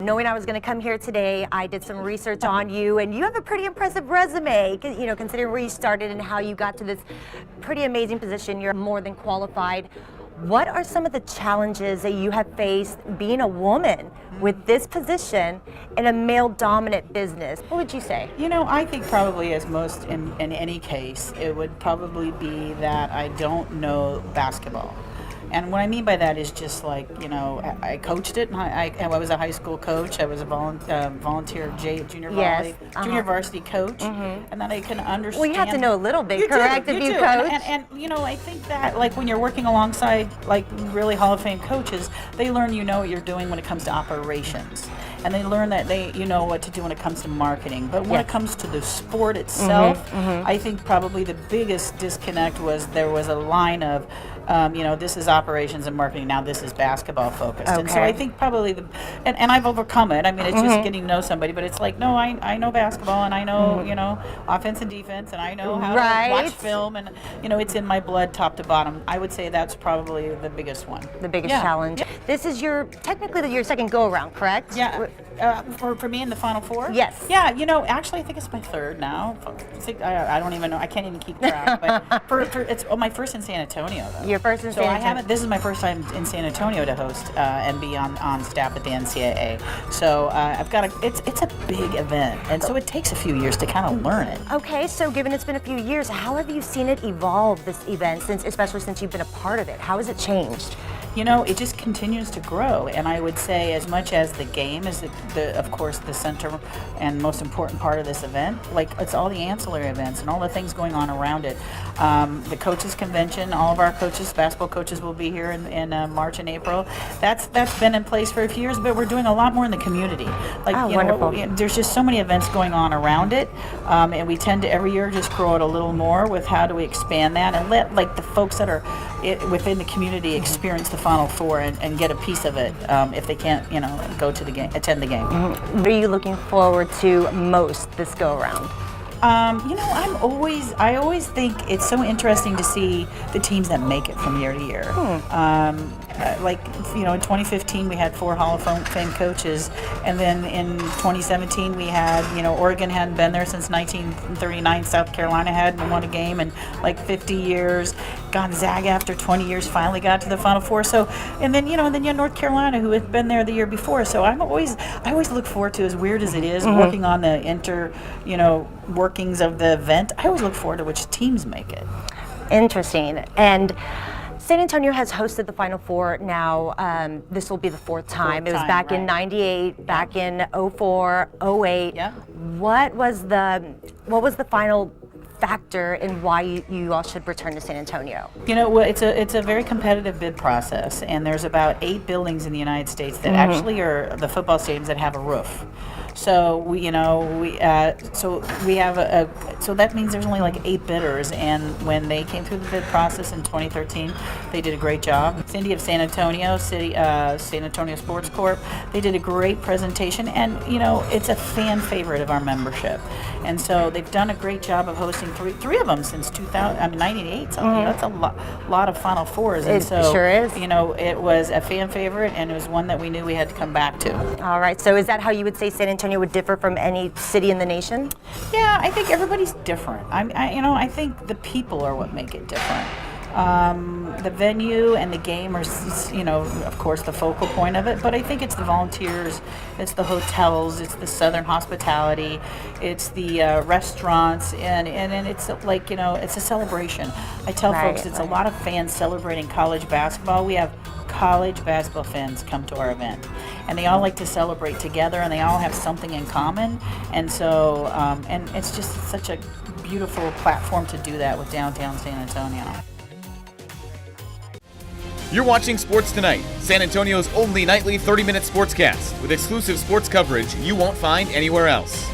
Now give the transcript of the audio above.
Knowing I was going to come here today, I did some research on you, and you have a pretty impressive resume, you know, considering where you started and how you got to this pretty amazing position. You're more than qualified. What are some of the challenges that you have faced being a woman with this position in a male-dominant business? What would you say? You know, I think probably as most in any case, it would probably be that I don't know basketball. And what I mean by that is just like, you know, I coached it. I was a high school coach. I was a volunteer junior varsity coach. And then I can understand. Well, you have to know a little bit, correct, if you coach. And, you know, I think that, like, when you're working alongside, like, really Hall of Fame coaches, they learn you know what you're doing when it comes to operations. And they learn that you know what to do when it comes to marketing. But when it comes to the sport itself, I think probably the biggest disconnect was there was a line of, you know, this is operations and marketing, now this is basketball focused. And so I think probably and I've overcome it. I mean, it's just getting to know somebody, but it's like, no, I know basketball, and I know, you know, offense and defense, and I know how to watch film, and, you know, it's in my blood top to bottom. I would say that's probably the biggest one. The biggest challenge. This is technically your second go-around, correct? Yeah. For me in the Final Four? Yes. Yeah, you know, actually I think it's my third now. I don't even know. I can't even keep track. But it's my first in San Antonio, though. Your first in San Antonio. This is my first time in San Antonio to host and be on staff at the NCAA. So I've got it's a big event, and so it takes a few years to kind of learn it. Okay, so given it's been a few years, how have you seen it evolve, this event, especially since you've been a part of it? How has it changed? You know, it just continues to grow, and I would say as much as the game is, of course, the center and most important part of this event, like, it's all the ancillary events and all the things going on around it. The coaches convention, all of our coaches, basketball coaches, will be here in March and April. That's been in place for a few years, but we're doing a lot more in the community. Like, wonderful. There's just so many events going on around it, and we tend to every year just grow it a little more with how do we expand that and let, like, the folks that are within the community experience the Final Four and get a piece of it if they can't, you know, go to the game, attend the game. What are you looking forward to most this go around? You know, I always think it's so interesting to see the teams that make it from year to year. Like, you know, in 2015 we had 4 Hall of Fame coaches, and then in 2017 we had, you know, Oregon hadn't been there since 1939, South Carolina hadn't won a game in like 50 years, Gonzaga after 20 years finally got to the Final Four. So, and then you had North Carolina, who had been there the year before. So I always look forward to, as weird as it is, working on the workings of the event. I always look forward to which teams make it. Interesting. And San Antonio has hosted the Final Four now. This will be the fourth time. It was back in '98, back in '04, '08. Yeah. What was the final factor in why you all should return to San Antonio? You know, well, it's a very competitive bid process, and there's about 8 buildings in the United States that actually are the football stadiums that have a roof. So so that means there's only like 8 bidders, and when they came through the bid process in 2013, they did a great job. City of San Antonio, San Antonio Sports Corp, they did a great presentation, and you know, it's a fan favorite of our membership, and so they've done a great job of hosting three of them since 1998. So you know, that's a lot of Final Fours, and so sure is. You know, it was a fan favorite, and it was one that we knew we had to come back to. All right. So is that how you would say San Antonio would differ from any city in the nation? Yeah, I think everybody's different. I think the people are what make it different. The venue and the game are, you know, of course, the focal point of it, but I think it's the volunteers, it's the hotels, it's the Southern hospitality, it's the restaurants, and it's like, you know, it's a celebration. I tell folks it's a lot of fans celebrating college basketball. We have college basketball fans come to our event, and they all like to celebrate together, and they all have something in common, and so and it's just such a beautiful platform to do that with downtown San Antonio. You're watching Sports Tonight, San Antonio's only nightly 30-minute sportscast with exclusive sports coverage you won't find anywhere else.